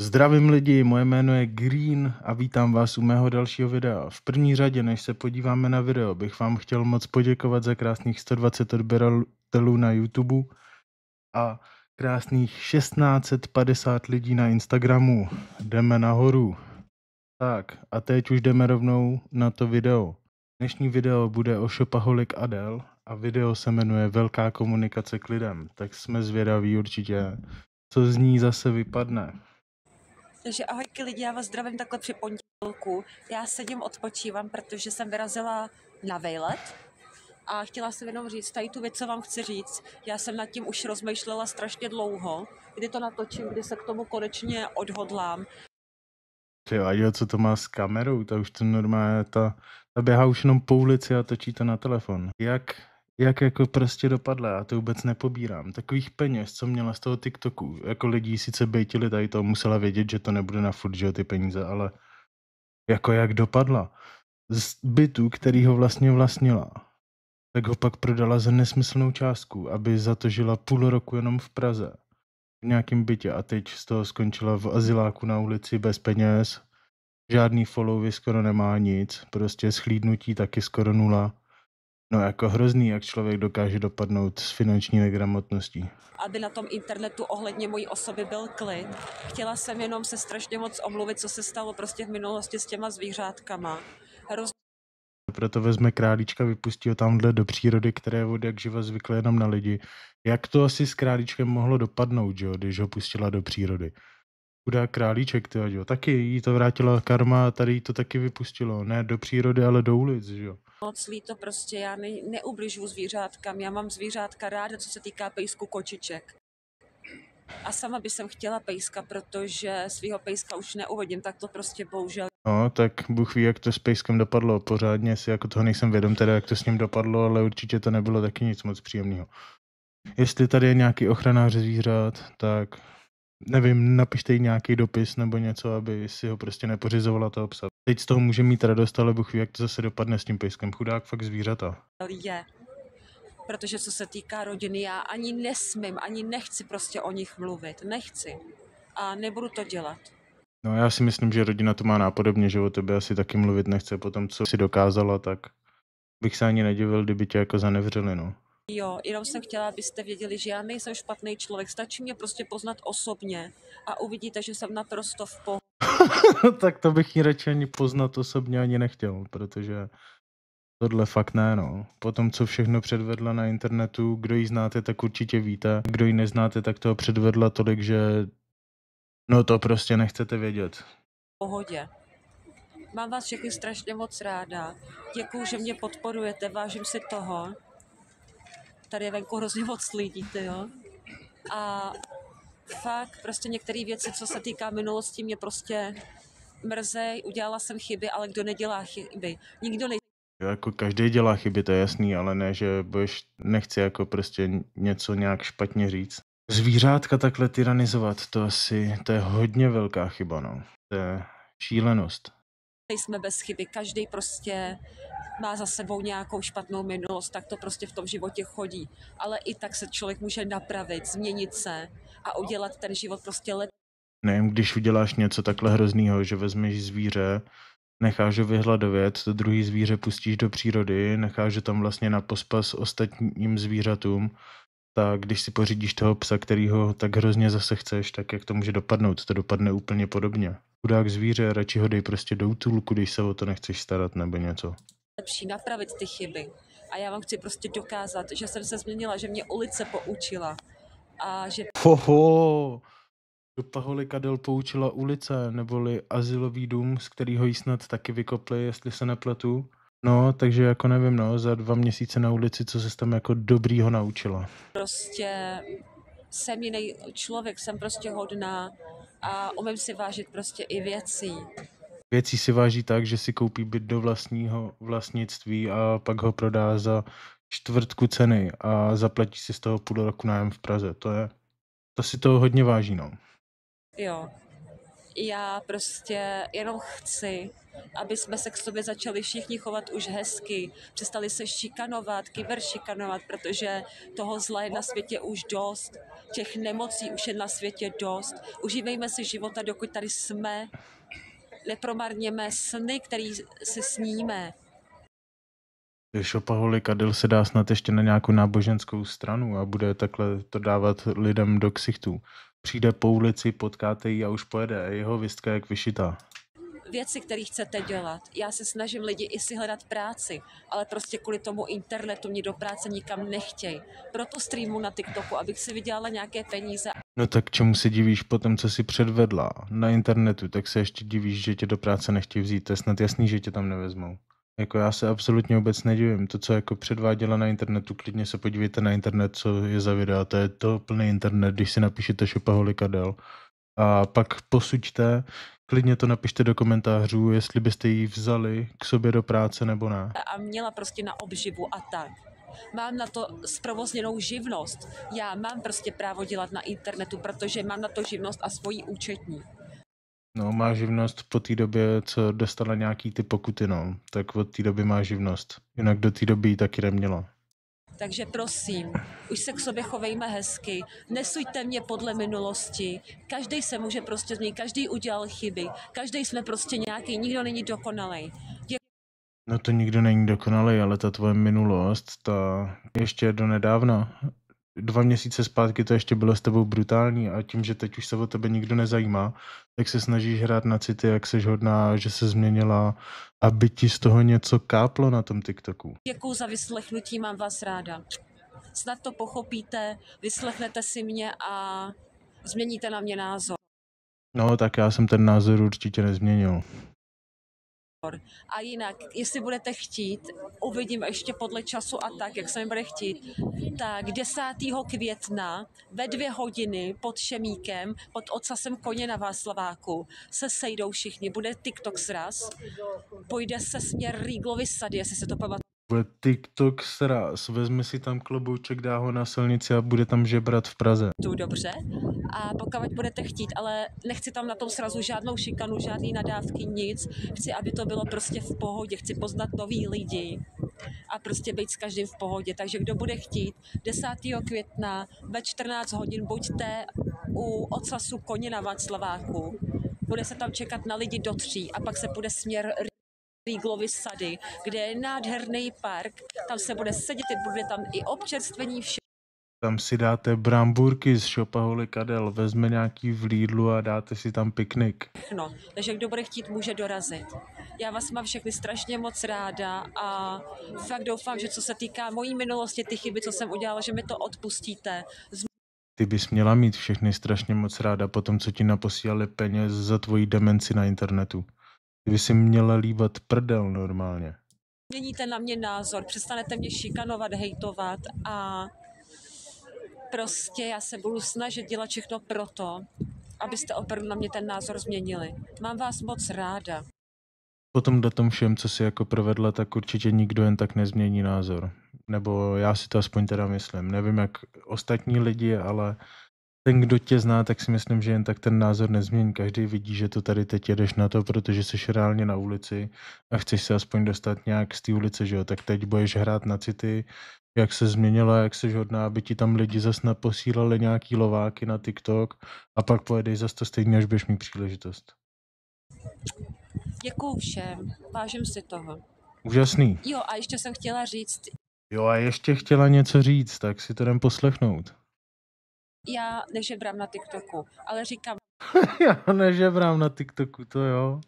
Zdravím lidi, moje jméno je Green a vítám vás u mého dalšího videa. V první řadě, než se podíváme na video, bych vám chtěl moc poděkovat za krásných 120 odběratelů na YouTube a krásných 1650 lidí na Instagramu. Jdeme nahoru. Tak a teď už jdeme rovnou na to video. Dnešní video bude o Shopaholic Adele a video se jmenuje Velká komunikace k lidem, tak jsme zvědaví určitě, co z ní zase vypadne. Takže ahojky lidi, já vás zdravím takhle při pondělku. Já sedím, odpočívám, protože jsem vyrazila na vejlet a chtěla jsem jenom říct tady tu věc, co vám chci říct. Já jsem nad tím už rozmýšlela strašně dlouho, kdy to natočím, kdy se k tomu konečně odhodlám. Jo, co to má s kamerou? Ta už to normálně, ta běhá už jenom po ulici a točí to na telefon. Jak jako prostě dopadla, já to vůbec nepobírám. Takových peněz, co měla z toho TikToku, jako lidi sice bejtili tady to, musela vědět, že to nebude na furt, že jo, ty peníze, ale jako jak dopadla. Z bytu, který ho vlastně vlastnila, tak ho pak prodala za nesmyslnou částku, aby za to žila půl roku jenom v Praze. V nějakém bytě a teď z toho skončila v azyláku na ulici bez peněz, žádný followy, skoro nemá nic, prostě schlídnutí taky skoro nula. No jako hrozný, jak člověk dokáže dopadnout s finanční negramotností. Aby na tom internetu ohledně mojí osoby byl klid. Chtěla jsem jenom se strašně moc omluvit, co se stalo prostě v minulosti s těma zvířátkama. Proto vezme králíčka, vypustí ho tamhle do přírody, které je od jak živa zvykle jenom na lidi. Jak to asi s králíčkem mohlo dopadnout, jo, když ho pustila do přírody? Chudá králíček, tyjo, taky jí to vrátila karma a tady jí to taky vypustilo. Ne do přírody, ale do ulic, jo. Moc líto prostě, já neubližuji zvířátkám, já mám zvířátka ráda, co se týká pejsku, kočiček. A sama by jsem chtěla pejska, protože svýho pejska už neuvidím, tak to prostě bohužel. No, tak Bůh ví, jak to s pejskem dopadlo. Pořádně si jako toho nejsem vědom teda, jak to s ním dopadlo, ale určitě to nebylo taky nic moc příjemného. Jestli tady je nějaký ochranář zvířat, tak nevím, napište jí nějaký dopis nebo něco, aby si ho prostě nepořizovala toho psa. Teď z toho může mít radost, ale Bůh ví, jak to zase dopadne s tím pejskem. Chudák fakt zvířata. Je. Protože co se týká rodiny, já ani nesmím, ani nechci prostě o nich mluvit. Nechci. A nebudu to dělat. No já si myslím, že rodina to má nápodobně, že o tebe asi taky mluvit nechce. Potom, co si dokázala, tak bych se ani nedivil, kdyby tě jako zanevřeli, no. Jo, jenom jsem chtěla, abyste věděli, že já nejsem špatný člověk. Stačí mě prostě poznat osobně a uvidíte, že jsem naprosto v pohodě. Tak to bych ji radši ani poznat osobně ani nechtěl, protože tohle fakt ne, no. Potom, co všechno předvedla na internetu, kdo ji znáte, tak určitě víte. Kdo ji neznáte, tak toho předvedla tolik, že no to prostě nechcete vědět. Pohodě. Mám vás všechny strašně moc ráda. Děkuju, že mě podporujete, vážím si toho. Tady je venku hrozně moc lidí, jo. A fakt prostě některé věci, co se týká minulosti, mě prostě mrzej, udělala jsem chyby, ale kdo nedělá chyby? Nikdo ne. Jako každý dělá chyby, to je jasný, ale ne, že nechci jako prostě něco nějak špatně říct. Zvířátka takhle tyranizovat, to je hodně velká chyba, no. To je šílenost. Nejsme bez chyby, každý prostě má za sebou nějakou špatnou minulost, tak to prostě v tom životě chodí. Ale i tak se člověk může napravit, změnit se a udělat ten život prostě lepší. Nevím, když uděláš něco takhle hroznýho, že vezmeš zvíře, necháš ho vyhladovět, to druhý zvíře pustíš do přírody, necháš ho tam vlastně na pospas ostatním zvířatům, tak když si pořídíš toho psa, kterýho tak hrozně zase chceš, tak jak to může dopadnout? To dopadne úplně podobně. Chudák zvíře, radši ho dej prostě do útulku, když se o to nechceš starat nebo něco. Lepší napravit ty chyby. A já vám chci prostě dokázat, že jsem se změnila, že mě ulice poučila a že Hoho! Shopaholic Adele poučila ulice, neboli azylový dům, z kterýho jí snad taky vykopli, jestli se nepletu. No, takže jako nevím, no, za 2 měsíce na ulici, co se tam jako dobrýho naučila. prostě jsem jiný člověk, jsem prostě hodná a umím si vážit prostě i věcí. Věcí si váží tak, že si koupí byt do vlastního vlastnictví a pak ho prodá za čtvrtku ceny a zaplatí si z toho půl roku nájem v Praze. To si toho hodně váží, no. Jo. Já prostě jenom chci, aby jsme se k sobě začali všichni chovat už hezky, přestali se šikanovat, kyberšikanovat, protože toho zla je na světě už dost, těch nemocí už je na světě dost. Užívejme si života, dokud tady jsme, nepromarněme sny, který si sníme. Šopaholik Adil se dá snad ještě na nějakou náboženskou stranu a bude takhle to dávat lidem do ksichtů. Přijde po ulici, potkáte ji a už pojede. Jeho vistka jak vyšitá. Věci, které chcete dělat. Já se snažím lidi i si hledat práci, ale prostě kvůli tomu internetu mě do práce nikam nechtějí. Proto streamu na TikToku, abych si vydělala nějaké peníze. No tak čemu se divíš po tom, co si předvedla na internetu, tak se ještě divíš, že tě do práce nechtějí vzít. To je snad jasný, že tě tam nevezmou. Jako já se absolutně vůbec nedivím. To, co jako předváděla na internetu, klidně se podívejte na internet, co je za videa. To je to plný internet, když si napíšete Šopaholik Adel. A pak posuďte, klidně to napište do komentářů, jestli byste ji vzali k sobě do práce nebo ne. A měla prostě na obživu a tak. Mám na to zprovozněnou živnost. Já mám prostě právo dělat na internetu, protože mám na to živnost a svoji účetní. No, má živnost po té době, co dostala nějaký ty pokuty, no. Tak od té doby má živnost. Jinak do té doby ji taky neměla. Takže prosím, už se k sobě chovejme hezky, nesuďte mě podle minulosti, každý se může prostě změnit, každý udělal chyby, každý jsme prostě nějaký, nikdo není dokonalej. No to nikdo není dokonalý, ale ta tvoje minulost, ta ještě do nedávna, 2 měsíce zpátky to ještě bylo s tebou brutální a tím, že teď už se o tebe nikdo nezajímá, tak se snažíš hrát na city, jak seš hodná, že se změnila, aby ti z toho něco káplo na tom TikToku. Děkuju za vyslechnutí, mám vás ráda. Snad to pochopíte, vyslechnete si mě a změníte na mě názor. No tak já jsem ten názor určitě nezměnil. A jinak, jestli budete chtít, uvidím ještě podle času a tak, jak se mi bude chtít, tak 10. května ve 2 hodiny pod Šemíkem, pod ocasem Koně na Václaváku se sejdou všichni, bude TikTok sraz, pojde se směr Rýglovy sady, jestli se to pamatuje. Bude TikTok sraz, vezme si tam klobouček, dá ho na silnici a bude tam žebrat v Praze. Dobře. A pokud budete chtít, ale nechci tam na tom srazu žádnou šikanu, žádný nadávky, nic. Chci, aby to bylo prostě v pohodě, chci poznat nový lidi a prostě být s každým v pohodě. Takže kdo bude chtít, 10. května ve 14 hodin buďte u ocasu Koně na Václaváku. Bude se tam čekat na lidi do 3 a pak se půjde směr Rýglovy sady, kde je nádherný park, tam se bude sedět, bude tam i občerstvení, vše. Tam si dáte brambůrky z Šopaholik Adel, vezme nějaký v Lidlu a dáte si tam piknik. No, takže kdo bude chtít, může dorazit. Já vás mám všechny strašně moc ráda a fakt doufám, že co se týká mojí minulosti, ty chyby, co jsem udělala, že mi to odpustíte. Ty bys měla mít všechny strašně moc ráda po tom, co ti naposílali peněz za tvoji demenci na internetu. Ty bys si měla líbat prdel normálně. Změníte na mě názor, přestanete mě šikanovat, hejtovat a prostě já se budu snažit dělat všechno proto, abyste opravdu na mě ten názor změnili. Mám vás moc ráda. Po tomhle tom všem, co si jako provedla, tak určitě nikdo jen tak nezmění názor. Nebo já si to aspoň teda myslím. Nevím, jak ostatní lidi, ale ten, kdo tě zná, tak si myslím, že jen tak ten názor nezmění. Každý vidí, že to tady teď jedeš na to, protože jsi reálně na ulici a chceš se aspoň dostat nějak z té ulice, že jo? Tak teď budeš hrát na city, jak se změnila, jak jsi hodná, aby ti tam lidi zas naposílali nějaký lováky na TikTok a pak pojedeš zas to stejně, až budeš mít příležitost. Děkuju všem, vážím si toho. Úžasný. Jo, a ještě jsem chtěla říct, Jo, a ještě chtěla něco říct, tak si to jdem poslechnout. já nežebrám na TikToku, ale říkám, Já nežebrám na TikToku, to jo.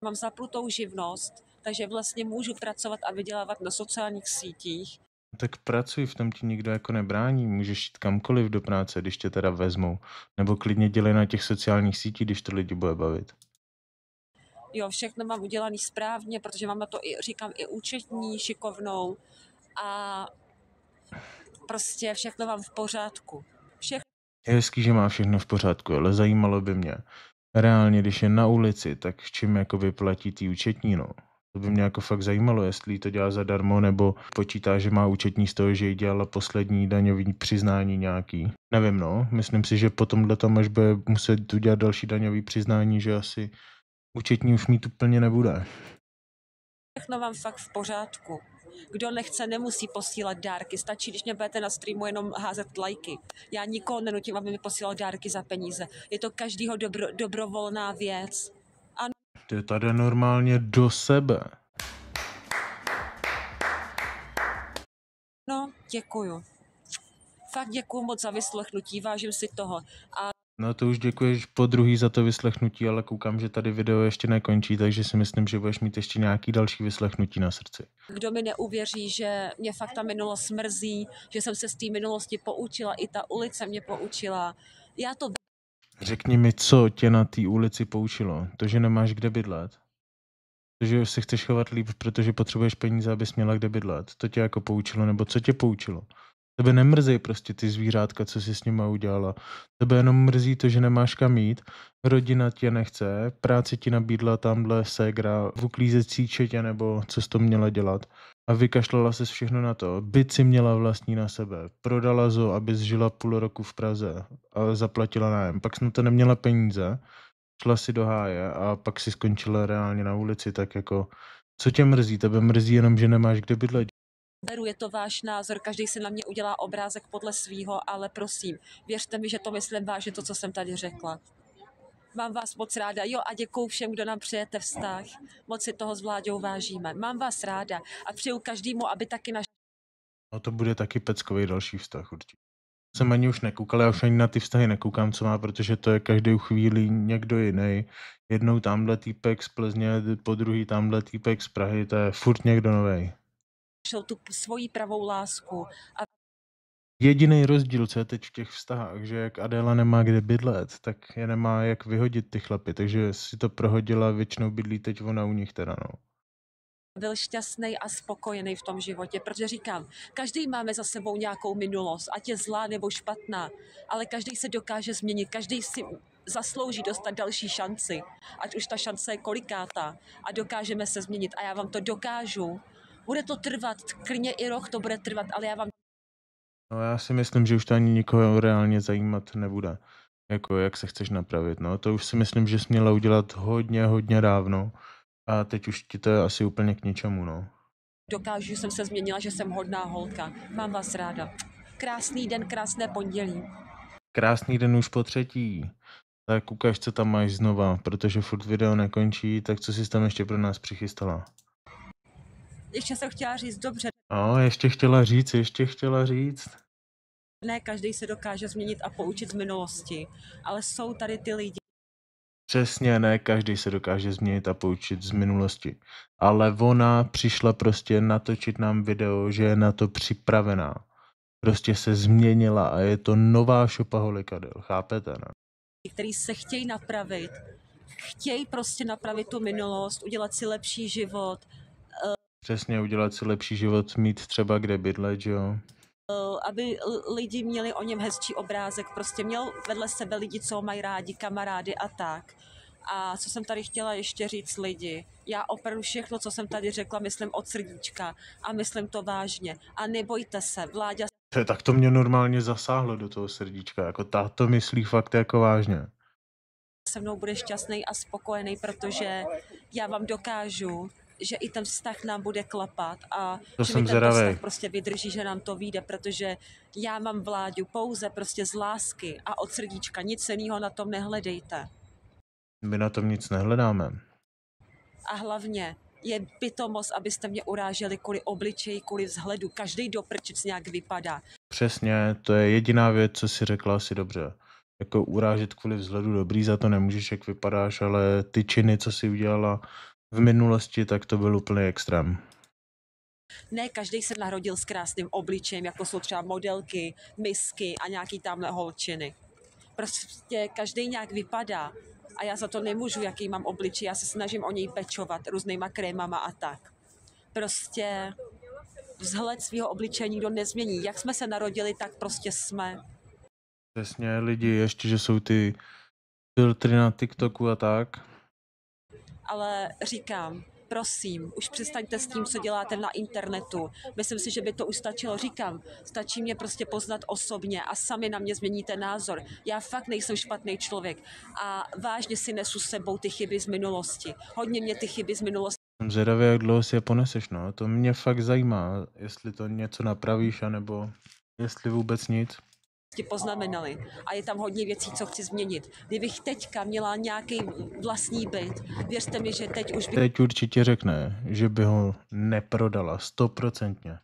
mám zapnutou živnost, takže vlastně můžu pracovat a vydělávat na sociálních sítích. Tak pracuj, v tom ti nikdo jako nebrání, můžeš jít kamkoliv do práce, když tě teda vezmou. Nebo klidně dělej na těch sociálních sítích, když to lidi bude bavit. Jo, všechno mám udělaný správně, protože mám na to i, říkám, i účetní, šikovnou a prostě všechno mám v pořádku. Je hezký, že má všechno v pořádku, ale zajímalo by mě. Reálně, když je na ulici, tak v čem jako vyplatí ty účetní, no? To by mě jako fakt zajímalo, jestli jí to dělá zadarmo, nebo počítá, že má účetní z toho, že jí dělala poslední daňový přiznání nějaký. Nevím, no. Myslím si, že po tomhle tam, až bude muset udělat další daňový přiznání, že asi účetní už mít úplně nebude. Všechno vám fakt v pořádku. Kdo nechce, nemusí posílat dárky. Stačí, když mě budete na streamu jenom házet lajky. Já nikoho nenutím, aby mi posílal dárky za peníze. Je to každýho dobrovolná věc. Ty tady normálně do sebe. No, děkuju. Fakt děkuju moc za vyslechnutí, vážím si toho. A No to už děkuješ po druhý za to vyslechnutí, ale koukám, že tady video ještě nekončí, takže si myslím, že budeš mít ještě nějaký další vyslechnutí na srdci. kdo mi neuvěří, že mě fakt ta minulost mrzí, že jsem se z té minulosti poučila, i ta ulice mě poučila. Já to Řekni mi, co tě na té ulici poučilo? To, že nemáš kde bydlet? To, že se chceš chovat líp, protože potřebuješ peníze, abys měla kde bydlet? To tě jako poučilo, nebo co tě poučilo? Tebe nemrzí prostě ty zvířátka, co jsi s nima udělala. Tebe jenom mrzí to, že nemáš kam jít, rodina tě nechce, práci ti nabídla tamhle ségra, v uklízecí četě, nebo co jsi to měla dělat. A vykašlala ses všechno na to. Byt si měla vlastní na sebe. Prodala zo, abys žila půl roku v Praze a zaplatila nájem. Pak jsi na to neměla peníze, šla si do háje a pak si skončila reálně na ulici, tak jako co tě mrzí? Tebe mrzí jenom, že nemáš kde bydlet. beru, je to váš názor, každý si na mě udělá obrázek podle svýho, ale prosím, věřte mi, že to myslím vážně, to, co jsem tady řekla. Mám vás moc ráda, jo, a děkuju všem, kdo nám přijete vztah. Moc si toho s Vláďou vážíme. Mám vás ráda a přeju každému, aby taky naš... No to bude taky peckový další vztah určitě. Jsem ani už nekoukal, já už ani na ty vztahy nekoukám, co má, protože to je každou chvíli někdo jiný. Jednou tamhle týpek z Plzně, po druhý tamhle týpek z Prahy, to je furt někdo novej. našel tu svoji pravou lásku a Jediný rozdíl, co je teď v těch vztahách, že jak Adéla nemá kde bydlet, tak je nemá jak vyhodit ty chlapy, takže si to prohodila, většinou bydlí teď ona u nich teda, no. byl šťastný a spokojený v tom životě, protože říkám, každý máme za sebou nějakou minulost, ať je zlá nebo špatná, ale každý se dokáže změnit, každý si zaslouží dostat další šanci, ať už ta šance je kolikátá a dokážeme se změnit a já vám to dokážu. Bude to trvat, klidně i rok to bude trvat, ale já vám No já si myslím, že už to ani nikoho reálně zajímat nebude. Jako jak se chceš napravit, no to už si myslím, že jsi měla udělat hodně dávno a teď už ti to je asi úplně k ničemu, no. dokážu, že jsem se změnila, že jsem hodná holka. Mám vás ráda. Krásný den, krásné pondělí. Krásný den už po třetí. Tak ukaž, co tam máš znova, protože furt video nekončí, tak co jsi tam ještě pro nás přichystala? Ještě jsem chtěla říct, dobře, No, ještě chtěla říct. ne každý se dokáže změnit a poučit z minulosti, ale jsou tady ty lidi, Přesně, ne každý se dokáže změnit a poučit z minulosti. Ale ona přišla prostě natočit nám video, že je na to připravená. Prostě se změnila a je to nová šopaholika, chápete, ne? kteří se chtějí napravit, chtějí prostě napravit tu minulost, udělat si lepší život, Přesně, udělat si lepší život, mít třeba kde bydlet, že jo? aby lidi měli o něm hezčí obrázek, prostě měl vedle sebe lidi, co ho mají rádi, kamarády a tak. A co jsem tady chtěla ještě říct lidi, já opravdu všechno, co jsem tady řekla, myslím od srdíčka a myslím to vážně. A nebojte se, Vláďa Tak to mě normálně zasáhlo do toho srdíčka, jako to myslí fakt jako vážně. se mnou bude šťastný a spokojený, protože já vám dokážu, že i ten vztah nám bude klapat a To že jsem mi ten zvědavej. vztah prostě vydrží, že nám to vyjde, protože já mám Vláďu pouze prostě z lásky a od srdíčka, nic jiného na tom nehledejte. My na tom nic nehledáme. A hlavně je pitomost, abyste mě uráželi kvůli obličeji, kvůli vzhledu. Každý doprčic nějak vypadá. Přesně, to je jediná věc, co si řekla asi dobře. Jako urážet kvůli vzhledu dobrý, za to nemůžeš, jak vypadáš, ale ty činy, co si udělala v minulosti, tak to byl úplný extrém. Ne každý se narodil s krásným obličejem, jako jsou třeba modelky, misky a nějaký tamhle holčiny. Prostě každý nějak vypadá a já za to nemůžu, jaký mám obličej, já se snažím o něj pečovat různýma krémama a tak. Prostě vzhled svého obličeje nikdo nezmění. Jak jsme se narodili, tak prostě jsme. Přesně, lidi, ještě, že jsou ty filtry na TikToku a tak. Ale říkám, prosím, už přestaňte s tím, co děláte na internetu. Myslím si, že by to už stačilo. Říkám, stačí mě prostě poznat osobně a sami na mě změníte názor. Já fakt nejsem špatný člověk a vážně si nesu s sebou ty chyby z minulosti. Hodně mě ty chyby z minulosti Jsem zvědavý, jak dlouho si je poneseš, no. To mě fakt zajímá, jestli to něco napravíš, anebo jestli vůbec nic. poznamenaly. A je tam hodně věcí, co chci změnit. Kdybych teďka měla nějaký vlastní byt, věřte mi, že teď už bych Teď určitě řekne, že by ho neprodala, 100%.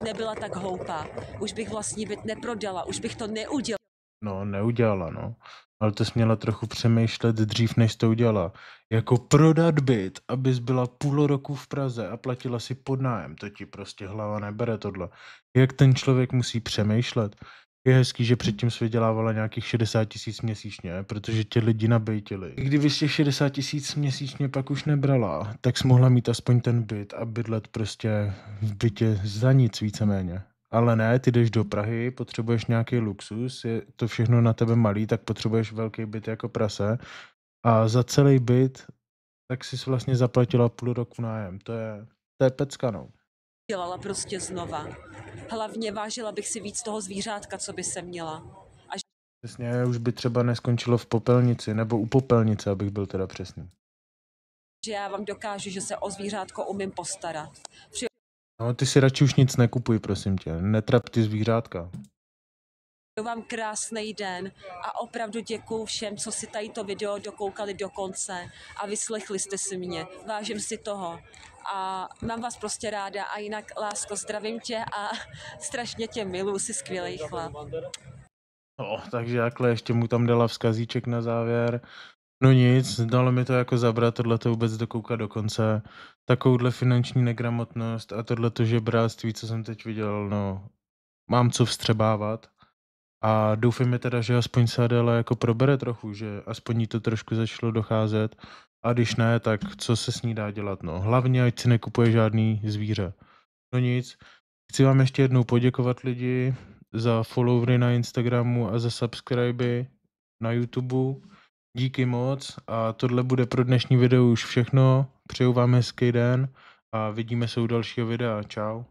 nebyla tak hloupá. Už bych vlastní byt neprodala, už bych to neudělala. No, neudělala, no. Ale to jsi měla trochu přemýšlet dřív, než to udělala. Jako prodat byt, abys byla půl roku v Praze a platila si podnájem, to ti prostě hlava nebere tohle. Jak ten člověk musí přemýšlet? Je hezký, že předtím jsi vydělávala nějakých 60 000 měsíčně, protože tě lidi nabejtili. I kdyby z těch 60 000 měsíčně pak už nebrala, tak jsi mohla mít aspoň ten byt a bydlet prostě v bytě za nic víceméně. Ale ne, ty jdeš do Prahy, potřebuješ nějaký luxus, je to všechno na tebe malý, tak potřebuješ velký byt jako prase a za celý byt tak jsi vlastně zaplatila půl roku nájem. To je pecka, no. Dělala prostě znova. Hlavně vážila bych si víc toho zvířátka, co by se měla. A Přesně, už by třeba neskončilo v popelnici, nebo u popelnice, abych byl teda přesný. že já vám dokážu, že se o zvířátko umím postarat. No, ty si radši už nic nekupuj, prosím tě. Netrap ty zvířátka. Přeju vám krásný den a opravdu děkuju všem, co si tady to video dokoukali do konce a vyslechli jste si mě. Vážím si toho a mám vás prostě ráda a jinak, lásko, zdravím tě a strašně tě miluji, jsi skvělý chlap. No, takže jakhle ještě mu tam dala vzkazíček na závěr. No nic, dalo mi to jako zabrat tohleto vůbec dokoukat do konce. Takovouhle finanční negramotnost a tohleto žebráctví, co jsem teď viděl, no, mám co vstřebávat. A doufejme teda, že aspoň se Adéla jako probere trochu, že aspoň jí to trošku začalo docházet. A když ne, tak co se s ní dá dělat, no. Hlavně, ať si nekupuje žádný zvíře. No nic, chci vám ještě jednou poděkovat lidi za followery na Instagramu a za subscriby na YouTube. Díky moc a tohle bude pro dnešní video už všechno. Přeju vám hezký den a vidíme se u dalšího videa. Čau.